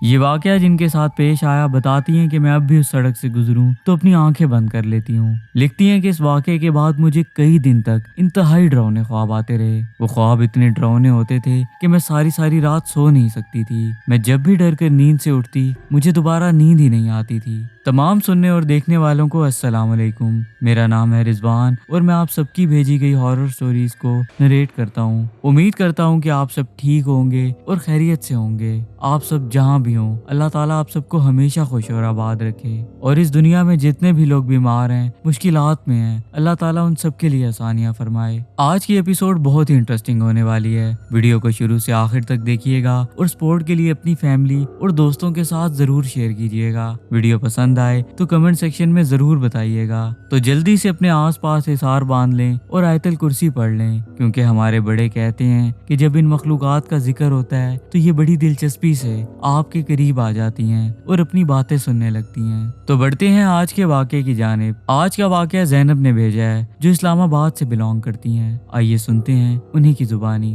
ये वाकया जिनके साथ पेश आया बताती हैं कि मैं अब भी उस सड़क से गुजरूं तो अपनी आंखें बंद कर लेती हूँ। लिखती हैं कि इस वाकये के बाद मुझे कई दिन तक इंतहाई डरावने ख्वाब आते रहे। वो ख्वाब इतने डरावने होते थे कि मैं सारी सारी रात सो नहीं सकती थी। मैं जब भी डर कर नींद से उठती मुझे दोबारा नींद ही नहीं आती थी। तमाम सुनने और देखने वालों को अस्सलाम वालेकुम। मेरा नाम है रिजवान और मैं आप सबकी भेजी गई हॉरर स्टोरीज को नरेट करता हूँ। उम्मीद करता हूँ कि आप सब ठीक होंगे और खैरियत से होंगे। आप सब जहाँ भी हों, अल्लाह ताला आप सबको हमेशा खुश और आबाद रखे। और इस दुनिया में जितने भी लोग बीमार हैं, मुश्किलात में हैं, अल्लाह ताला उन सब के लिए आसानियाँ फरमाए। आज की एपिसोड बहुत ही इंटरेस्टिंग होने वाली है। वीडियो को शुरू से आखिर तक देखिएगा और सपोर्ट के लिए अपनी फैमिली और दोस्तों के साथ जरूर शेयर कीजिएगा। वीडियो पसंद आए तो कमेंट सेक्शन में जरूर बताइएगा। तो जल्दी से अपने आसपास हिसार बांध लें और आयतल कुर्सी पढ़ लें, क्योंकि हमारे बड़े कहते हैं कि जब इन मखलूकात का जिक्र होता है तो ये बड़ी दिलचस्पी से आपके करीब आ जाती हैं और अपनी बातें सुनने लगती हैं। तो बढ़ते हैं आज के वाकये की जानिब। आज का वाकया ज़ैनब ने भेजा है, जो इस्लामाबाद से बिलोंग करती हैं। आइए सुनते हैं उन्हीं की जुबानी।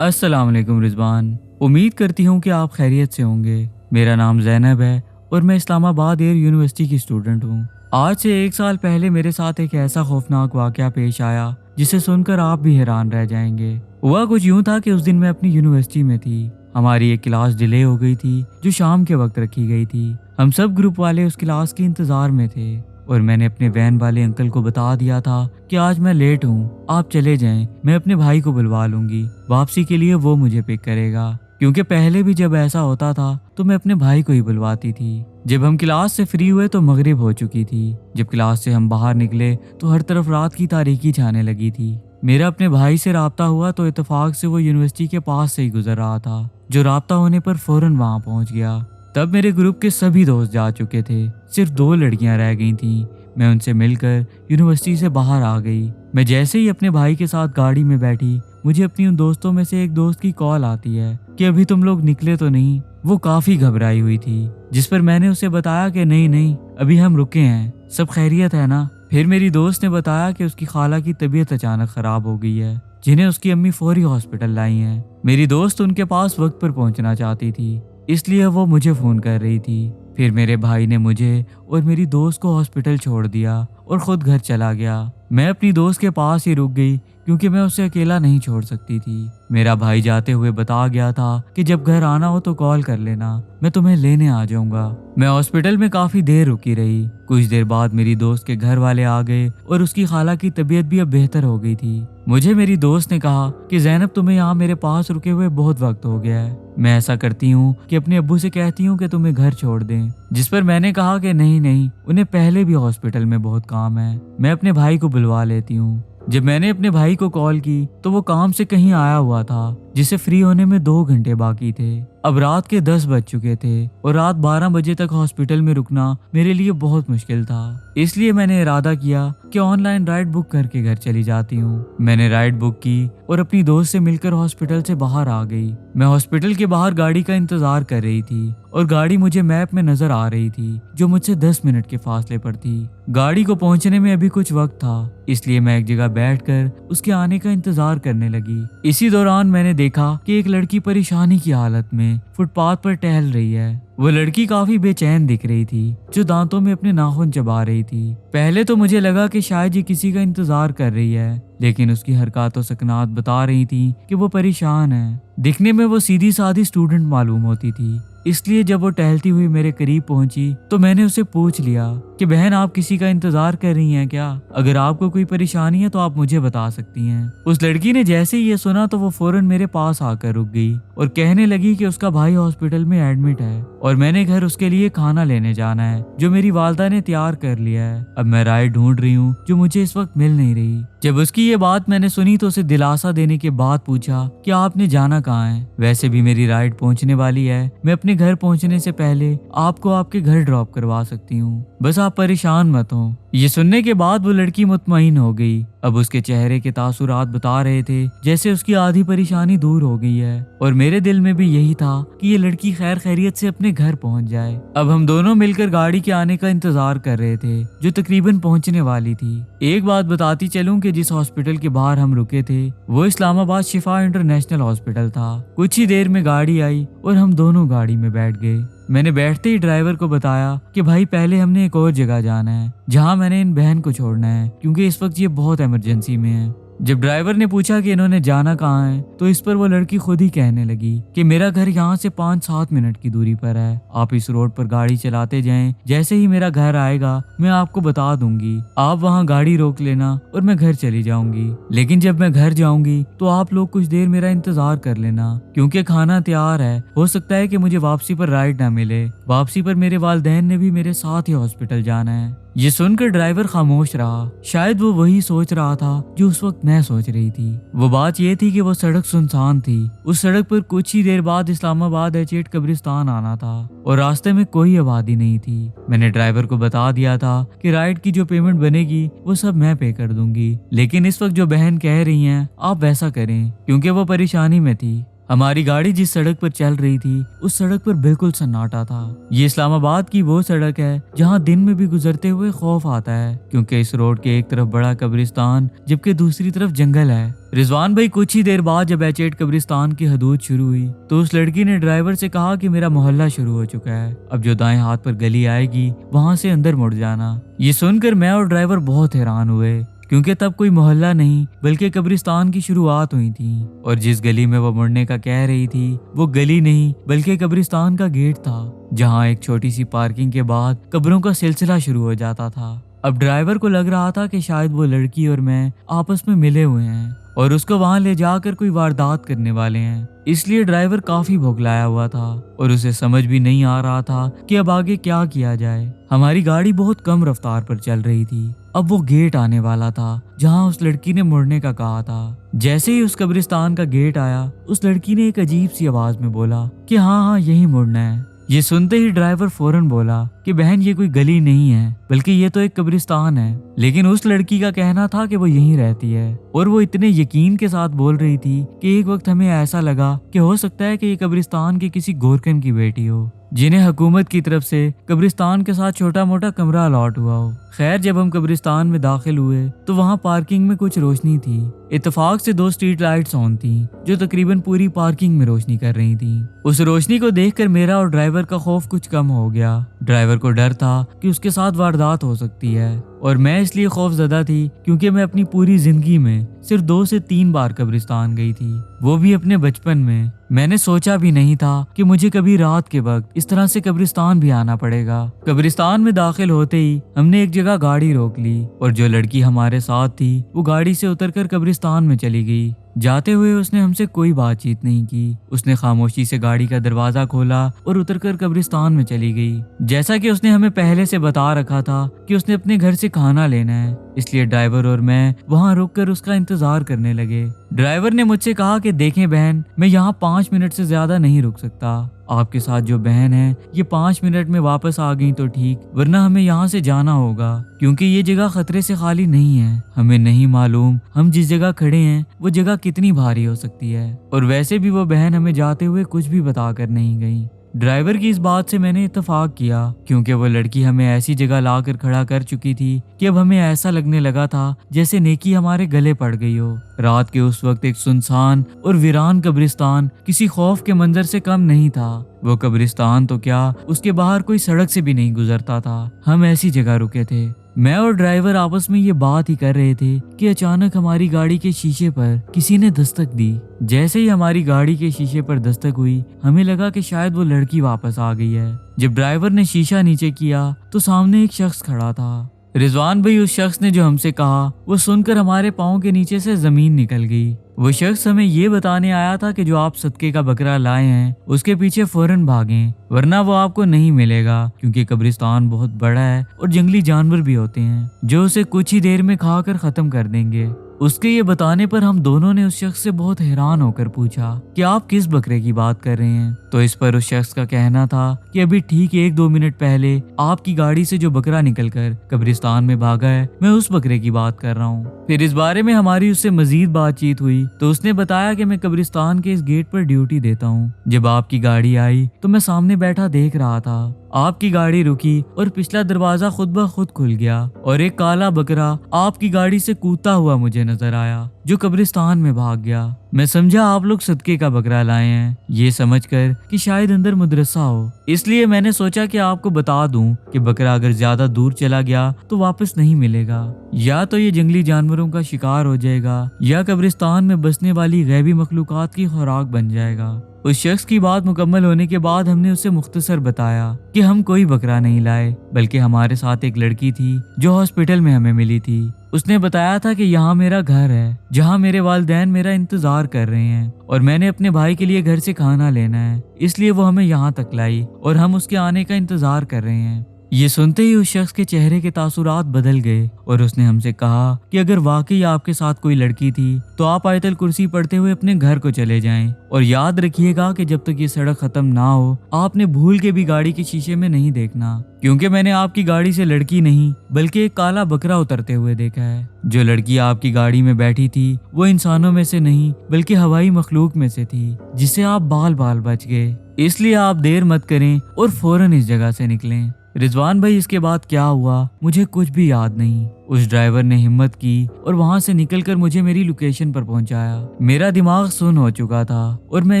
अस्सलाम वालेकुम रिजवान, उम्मीद करती हूँ कि आप खैरियत से होंगे। मेरा नाम ज़ैनब है और मैं इस्लामाबाद एयर यूनिवर्सिटी की स्टूडेंट हूँ। आज से 1 साल पहले मेरे साथ एक ऐसा खौफनाक वाकया पेश आया जिसे सुनकर आप भी हैरान रह जाएंगे। हुआ कुछ यूं था कि उस दिन मैं अपनी यूनिवर्सिटी में थी। हमारी एक क्लास डिले हो गई थी जो शाम के वक्त रखी गई थी। हम सब ग्रुप वाले उस क्लास के इंतजार में थे और मैंने अपने वैन वाले अंकल को बता दिया था कि आज मैं लेट हूँ, आप चले जाएं, मैं अपने भाई को बुलवा लूंगी। वापसी के लिए वो मुझे पिक करेगा, क्योंकि पहले भी जब ऐसा होता था तो मैं अपने भाई को ही बुलवाती थी। जब हम क्लास से फ्री हुए तो मगरिब हो चुकी थी। जब क्लास से हम बाहर निकले तो हर तरफ रात की तारीकी छाने लगी थी। मेरा अपने भाई से राब्ता हुआ तो इत्तेफाक से वो यूनिवर्सिटी के पास से ही गुजर रहा था, जो राब्ता होने पर फौरन वहां पहुंच गया। तब मेरे ग्रुप के सभी दोस्त जा चुके थे, सिर्फ 2 लड़कियां रह गई थीं। मैं उनसे मिलकर यूनिवर्सिटी से बाहर आ गई। मैं जैसे ही अपने भाई के साथ गाड़ी में बैठी, मुझे अपनी उन दोस्तों में से एक दोस्त की कॉल आती है कि अभी तुम लोग निकले तो नहीं। वो काफी घबराई हुई थी, जिस पर मैंने उसे बताया कि नहीं नहीं, अभी हम रुके हैं, सब खैरियत है ना। फिर मेरी दोस्त ने बताया कि उसकी खाला की तबीयत अचानक खराब हो गई है, जिन्हें उसकी अम्मी फौरी हॉस्पिटल लाई हैं। मेरी दोस्त उनके पास वक्त पर पहुंचना चाहती थी, इसलिए वो मुझे फोन कर रही थी। फिर मेरे भाई ने मुझे और मेरी दोस्त को हॉस्पिटल छोड़ दिया और खुद घर चला गया। मैं अपनी दोस्त के पास ही रुक गई, क्योंकि मैं उसे अकेला नहीं छोड़ सकती थी। मेरा भाई जाते हुए बता गया था कि जब घर आना हो तो कॉल कर लेना, मैं तुम्हें लेने आ जाऊंगा। मैं हॉस्पिटल में काफी देर रुकी रही। कुछ देर बाद मेरी दोस्त के घर वाले आ गए और उसकी खाला की तबीयत भी अब बेहतर हो गई थी। मुझे मेरी दोस्त ने कहा कि ज़ैनब, तुम्हें यहाँ मेरे पास रुके हुए बहुत वक्त हो गया है। मैं ऐसा करती हूँ कि अपने अब्बू से कहती हूँ कि तुम्हें घर छोड़ दें। जिस पर मैंने कहा कि नहीं नहीं, उन्हें पहले भी हॉस्पिटल में बहुत काम है, मैं अपने भाई को बुलवा लेती हूँ। जब मैंने अपने भाई को कॉल की तो वो काम से कहीं आया हुआ था, जिसे फ्री होने में 2 घंटे बाकी थे। अब रात के 10 बज चुके थे और रात 12 बजे तक हॉस्पिटल में रुकना मेरे लिए बहुत मुश्किल था। इसलिए मैंने इरादा किया कि ऑनलाइन राइड बुक करके घर चली जाती हूँ। मैंने राइड बुक की और अपनी दोस्त से मिलकर हॉस्पिटल से बाहर आ गई। मैं हॉस्पिटल के बाहर गाड़ी का इंतजार कर रही थी और गाड़ी मुझे मैप में नजर आ रही थी, जो मुझसे 10 मिनट के फासले पर थी। गाड़ी को पहुंचने में अभी कुछ वक्त था, इसलिए मैं एक जगह बैठकर उसके आने का इंतजार करने लगी। इसी दौरान मैंने देखा कि एक लड़की परेशानी की हालत में फुटपाथ पर टहल रही है। वो लड़की काफी बेचैन दिख रही थी, जो दांतों में अपने नाखून चबा रही थी। पहले तो मुझे लगा कि शायद ये किसी का इंतजार कर रही है, लेकिन उसकी हरकत और सकनात बता रही थी कि वो परेशान है। दिखने में वो सीधी सादी स्टूडेंट मालूम होती थी, इसलिए जब वो टहलती हुई मेरे करीब पहुंची तो मैंने उसे पूछ लिया कि बहन, आप किसी का इंतजार कर रही हैं क्या? अगर आपको कोई परेशानी है तो आप मुझे बता सकती हैं। उस लड़की ने जैसे ही ये सुना तो वो फौरन मेरे पास आकर रुक गई और कहने लगी कि उसका भाई हॉस्पिटल में एडमिट है और मैंने घर उसके लिए खाना लेने जाना है, जो मेरी वालदा ने तैयार कर लिया है। अब मैं राइड ढूंढ रही हूँ जो मुझे इस वक्त मिल नहीं रही। जब उसकी ये बात मैंने सुनी तो उसे दिलासा देने के बाद पूछा कि आपने जाना कहाँ है? वैसे भी मेरी राइड पहुंचने वाली है, मैं अपने घर पहुंचने से पहले आपको आपके घर ड्रॉप करवा सकती हूँ, बस आप परेशान मत हो। ये सुनने के बाद वो लड़की मुतमईन हो गई। अब उसके चेहरे के तासुरात बता रहे थे जैसे उसकी आधी परेशानी दूर हो गई है, और मेरे दिल में भी यही था कि ये लड़की खैर खैरियत से अपने घर पहुंच जाए। अब हम दोनों मिलकर गाड़ी के आने का इंतजार कर रहे थे, जो तकरीबन पहुंचने वाली थी। एक बात बताती चलूं कि जिस हॉस्पिटल के बाहर हम रुके थे वो इस्लामाबाद शिफा इंटरनेशनल हॉस्पिटल था। कुछ ही देर में गाड़ी आई और हम दोनों गाड़ी में बैठ गए। मैंने बैठते ही ड्राइवर को बताया कि भाई पहले हमने एक और जगह जाना है जहाँ मैंने इन बहन को छोड़ना है, क्योंकि इस वक्त ये बहुत इमरजेंसी में है। जब ड्राइवर ने पूछा कि इन्होंने जाना कहाँ है, तो इस पर वो लड़की खुद ही कहने लगी कि मेरा घर यहाँ से 5-7 मिनट की दूरी पर है, आप इस रोड पर गाड़ी चलाते जाएं, जैसे ही मेरा घर आएगा मैं आपको बता दूंगी, आप वहाँ गाड़ी रोक लेना और मैं घर चली जाऊंगी। लेकिन जब मैं घर जाऊंगी तो आप लोग कुछ देर मेरा इंतजार कर लेना, क्योंकि खाना तैयार है। हो सकता है कि मुझे वापसी पर राइड ना मिले, वापसी पर मेरे वालिदैन ने भी मेरे साथ ही हॉस्पिटल जाना है। ये सुनकर ड्राइवर खामोश रहा। शायद वो वही सोच रहा था जो उस वक्त मैं सोच रही थी। वो बात ये थी कि वो सड़क सुनसान थी। उस सड़क पर कुछ ही देर बाद इस्लामाबाद H8 कब्रिस्तान आना था और रास्ते में कोई आबादी नहीं थी। मैंने ड्राइवर को बता दिया था कि राइड की जो पेमेंट बनेगी वो सब मैं पे कर दूंगी, लेकिन इस वक्त जो बहन कह रही हैं आप वैसा करें, क्योंकि वो परेशानी में थी। हमारी गाड़ी जिस सड़क पर चल रही थी उस सड़क पर बिल्कुल सन्नाटा था। ये इस्लामाबाद की वो सड़क है जहाँ दिन में भी गुजरते हुए खौफ आता है, क्योंकि इस रोड के एक तरफ बड़ा कब्रिस्तान जबकि दूसरी तरफ जंगल है। रिजवान भाई कुछ ही देर बाद जब H8 कब्रिस्तान की हदूद शुरू हुई तो उस लड़की ने ड्राइवर से कहा कि मेरा मोहल्ला शुरू हो चुका है, अब जो दाएं हाथ पर गली आएगी वहां से अंदर मुड़ जाना। ये सुनकर मैं और ड्राइवर बहुत हैरान हुए, क्योंकि तब कोई मोहल्ला नहीं बल्कि कब्रिस्तान की शुरुआत हुई थी, और जिस गली में वो मुड़ने का कह रही थी वो गली नहीं बल्कि कब्रिस्तान का गेट था, जहां एक छोटी सी पार्किंग के बाद कब्रों का सिलसिला शुरू हो जाता था। अब ड्राइवर को लग रहा था कि शायद वो लड़की और मैं आपस में मिले हुए हैं और उसको वहां ले जाकर कोई वारदात करने वाले हैं, इसलिए ड्राइवर काफी भौंकलाया हुआ था और उसे समझ भी नहीं आ रहा था कि अब आगे क्या किया जाए। हमारी गाड़ी बहुत कम रफ्तार पर चल रही थी। अब वो गेट आने वाला था जहां उस लड़की ने मुड़ने का कहा था। जैसे ही उस कब्रिस्तान का गेट आया उस लड़की ने एक अजीब सी आवाज में बोला कि हाँ यही मुड़ना है। ये सुनते ही ड्राइवर फौरन बोला कि बहन ये कोई गली नहीं है बल्कि ये तो एक कब्रिस्तान है। लेकिन उस लड़की का कहना था कि वो यहीं रहती है और वो इतने यकीन के साथ बोल रही थी कि एक वक्त हमें ऐसा लगा कि हो सकता है कि ये कब्रिस्तान की किसी गोरखन की बेटी हो, जिन्हें हुकूमत की तरफ से कब्रिस्तान के साथ छोटा मोटा कमरा अलॉट हुआ हो। खैर जब हम कब्रिस्तान में दाखिल हुए तो वहाँ पार्किंग में कुछ रोशनी थी। इत्तेफाक से 2 स्ट्रीट लाइट्स ऑन थी जो तकरीबन पूरी पार्किंग में रोशनी कर रही थी। उस रोशनी को देखकर मेरा और ड्राइवर का खौफ कुछ कम हो गया। ड्राइवर को डर था कि उसके साथ वारदात हो सकती है और मैं इसलिए खौफजदा थी क्योंकि मैं अपनी पूरी जिंदगी में सिर्फ 2 से 3 बार कब्रिस्तान गई थी, वो भी अपने बचपन में। मैंने सोचा भी नहीं था कि मुझे कभी रात के वक्त इस तरह से कब्रिस्तान भी आना पड़ेगा। कब्रिस्तान में दाखिल होते ही हमने एक जगह गाड़ी रोक ली और जो लड़की हमारे साथ थी वो गाड़ी से उतरकर कब्रिस्तान में चली गई। जाते हुए उसने हमसे कोई बातचीत नहीं की। उसने खामोशी से गाड़ी का दरवाजा खोला और उतरकर कब्रिस्तान में चली गई। जैसा कि उसने हमें पहले से बता रखा था कि उसने अपने घर से खाना लेना है, इसलिए ड्राइवर और मैं वहां रुककर उसका इंतजार करने लगे। ड्राइवर ने मुझसे कहा कि देखें बहन, मैं यहाँ 5 मिनट से ज्यादा नहीं रुक सकता। आपके साथ जो बहन है ये 5 मिनट में वापस आ गई तो ठीक, वरना हमें यहाँ से जाना होगा क्योंकि ये जगह खतरे से खाली नहीं है। हमें नहीं मालूम हम जिस जगह खड़े हैं वो जगह कितनी भारी हो सकती है, और वैसे भी वो बहन हमें जाते हुए कुछ भी बताकर नहीं गई। ड्राइवर की इस बात से मैंने इत्तेफाक किया क्योंकि वो लड़की हमें ऐसी जगह लाकर खड़ा कर चुकी थी कि अब हमें ऐसा लगने लगा था जैसे नेकी हमारे गले पड़ गई हो। रात के उस वक्त एक सुनसान और वीरान कब्रिस्तान किसी खौफ के मंजर से कम नहीं था। वो कब्रिस्तान तो क्या, उसके बाहर कोई सड़क से भी नहीं गुजरता था। हम ऐसी जगह रुके थे। मैं और ड्राइवर आपस में ये बात ही कर रहे थे कि अचानक हमारी गाड़ी के शीशे पर किसी ने दस्तक दी। जैसे ही हमारी गाड़ी के शीशे पर दस्तक हुई हमें लगा कि शायद वो लड़की वापस आ गई है। जब ड्राइवर ने शीशा नीचे किया तो सामने एक शख्स खड़ा था। रिजवान भाई, उस शख्स ने जो हमसे कहा वो सुनकर हमारे पाँव के नीचे से जमीन निकल गई। वो शख्स हमें ये बताने आया था कि जो आप सदके का बकरा लाए हैं उसके पीछे फौरन भागें, वरना वो आपको नहीं मिलेगा क्योंकि कब्रिस्तान बहुत बड़ा है और जंगली जानवर भी होते हैं जो उसे कुछ ही देर में खाकर खत्म कर देंगे। उसके ये बताने पर हम दोनों ने उस शख्स से बहुत हैरान होकर पूछा कि आप किस बकरे की बात कर रहे हैं। तो इस पर उस शख्स का कहना था कि अभी ठीक 1-2 मिनट पहले आपकी गाड़ी से जो बकरा निकलकर कब्रिस्तान में भागा है मैं उस बकरे की बात कर रहा हूँ। फिर इस बारे में हमारी उससे मजीद बातचीत हुई तो उसने बताया कि मैं कब्रिस्तान के इस गेट पर ड्यूटी देता हूँ। जब आपकी गाड़ी आई तो मैं सामने बैठा देख रहा था आपकी गाड़ी रुकी और पिछला दरवाजा खुद ब खुद खुल गया और एक काला बकरा आपकी गाड़ी से कूदता हुआ मुझे नजर आया, जो कब्रिस्तान में भाग गया। मैं समझा आप लोग सदके का बकरा लाए हैं, ये समझकर कि शायद अंदर मदरसा हो, इसलिए मैंने सोचा कि आपको बता दूं कि बकरा अगर ज्यादा दूर चला गया तो वापस नहीं मिलेगा, या तो ये जंगली जानवरों का शिकार हो जाएगा या कब्रिस्तान में बसने वाली गैबी मखलूकात की खुराक बन जाएगा। उस शख्स की बात मुकम्मल होने के बाद हमने उसे मुख्तसर बताया कि हम कोई बकरा नहीं लाए, बल्कि हमारे साथ एक लड़की थी जो हॉस्पिटल में हमें मिली थी। उसने बताया था कि यहाँ मेरा घर है, जहाँ मेरे वालिदैन मेरा इंतजार कर रहे हैं और मैंने अपने भाई के लिए घर से खाना लेना है, इसलिए वो हमें यहाँ तक लाई और हम उसके आने का इंतजार कर रहे हैं। ये सुनते ही उस शख्स के चेहरे के तासुरात बदल गए और उसने हमसे कहा कि अगर वाकई आपके साथ कोई लड़की थी तो आप आयतल कुर्सी पढ़ते हुए अपने घर को चले जाएं और याद रखिएगा कि जब तक ये सड़क खत्म ना हो आपने भूल के भी गाड़ी के शीशे में नहीं देखना, क्योंकि मैंने आपकी गाड़ी से लड़की नहीं बल्कि एक काला बकरा उतरते हुए देखा है। जो लड़की आपकी गाड़ी में बैठी थी वो इंसानों में से नहीं बल्कि हवाई मखलूक में से थी, जिससे आप बाल बाल बच गए। इसलिए आप देर मत करें और फौरन इस जगह से निकलें। रिजवान भाई, इसके बाद क्या हुआ मुझे कुछ भी याद नहीं। उस ड्राइवर ने हिम्मत की और वहां से निकलकर मुझे मेरी लोकेशन पर पहुंचाया। मेरा दिमाग सुन्न हो चुका था और मैं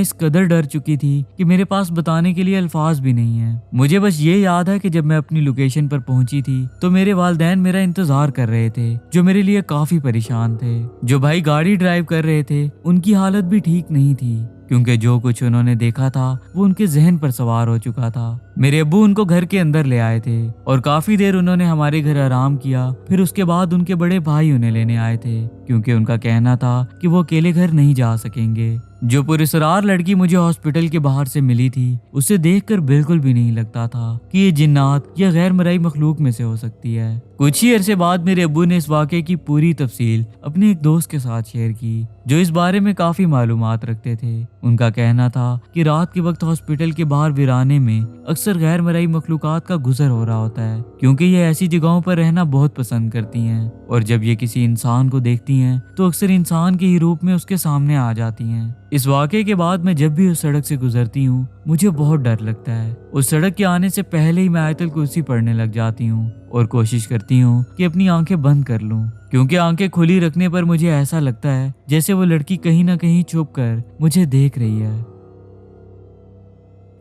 इस कदर डर चुकी थी कि मेरे पास बताने के लिए अल्फाज भी नहीं है। मुझे बस ये याद है कि जब मैं अपनी लोकेशन पर पहुंची थी तो मेरे वालिदैन मेरा इंतजार कर रहे थे, जो मेरे लिए काफी परेशान थे। जो भाई गाड़ी ड्राइव कर रहे थे उनकी हालत भी ठीक नहीं थी, क्योंकि जो कुछ उन्होंने देखा था वो उनके जहन पर सवार हो चुका था। मेरे अब्बू उनको घर के अंदर ले आए थे और काफी देर उन्होंने हमारे घर आराम किया। फिर उसके बाद उनके बड़े भाई उन्हें लेने आए थे, क्योंकि उनका कहना था कि वो अकेले घर नहीं जा सकेंगे। जो पुरस्कार लड़की मुझे हॉस्पिटल के बाहर से मिली थी उसे देखकर बिल्कुल भी नहीं लगता था कि ये जिन्नात या गैर मरई मखलूक में से हो सकती है। कुछ ही अरसे बाद मेरे अब्बू ने इस वाक़े की पूरी तफसील अपने एक दोस्त के साथ शेयर की, जो इस बारे में काफी मालूमात रखते थे। उनका कहना था कि रात के वक्त हॉस्पिटल के बाहर वीराने में अक्सर गैर मरई मखलूकात का गुजर हो रहा होता है, क्योंकि ये ऐसी जगहों पर रहना बहुत पसंद करती हैं और जब ये किसी इंसान को देखती हैं तो अक्सर इंसान के ही रूप में उसके सामने आ जाती हैं। इस वाक़े के बाद मैं जब भी उस सड़क से गुजरती हूँ मुझे बहुत डर लगता है। उस सड़क के आने से पहले ही मैं आयतल कुर्सी पढ़ने लग जाती हूँ और कोशिश करती हूँ कि अपनी आंखें बंद कर लूँ, क्योंकि आंखें खुली रखने पर मुझे ऐसा लगता है जैसे वो लड़की कहीं ना कहीं छुप कर मुझे देख रही है।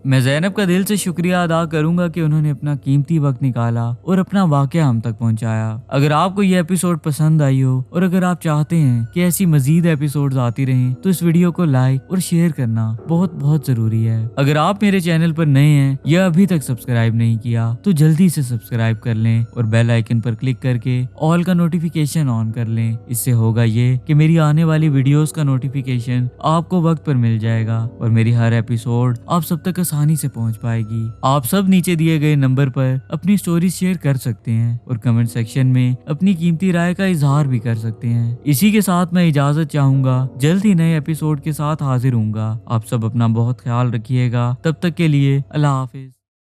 मैं ज़ैनब का दिल से शुक्रिया अदा करूंगा कि उन्होंने अपना कीमती वक्त निकाला और अपना वाकया हम तक पहुंचाया। अगर आपको यह एपिसोड पसंद आई हो और अगर आप चाहते हैं कि ऐसी मजीद एपिसोड्स आती रहें तो इस वीडियो को लाइक और शेयर करना बहुत बहुत जरूरी है। अगर आप मेरे चैनल पर नए हैं या अभी तक सब्सक्राइब नहीं किया तो जल्दी से सब्सक्राइब कर लें और बेल आइकन पर क्लिक करके ऑल का नोटिफिकेशन ऑन कर लें। इससे होगा ये कि मेरी आने वाली वीडियोस का नोटिफिकेशन आपको वक्त पर मिल जाएगा और मेरी हर एपिसोड आप सब तक आसानी से पहुंच पाएगी। आप सब नीचे दिए गए नंबर पर अपनी स्टोरी शेयर कर सकते हैं और कमेंट सेक्शन में अपनी कीमती राय का इजहार भी कर सकते हैं। इसी के साथ मैं इजाजत चाहूंगा, जल्द ही नए एपिसोड के साथ हाजिर होऊंगा। आप सब अपना बहुत ख्याल रखिएगा। तब तक के लिए अल्लाह हाफिज।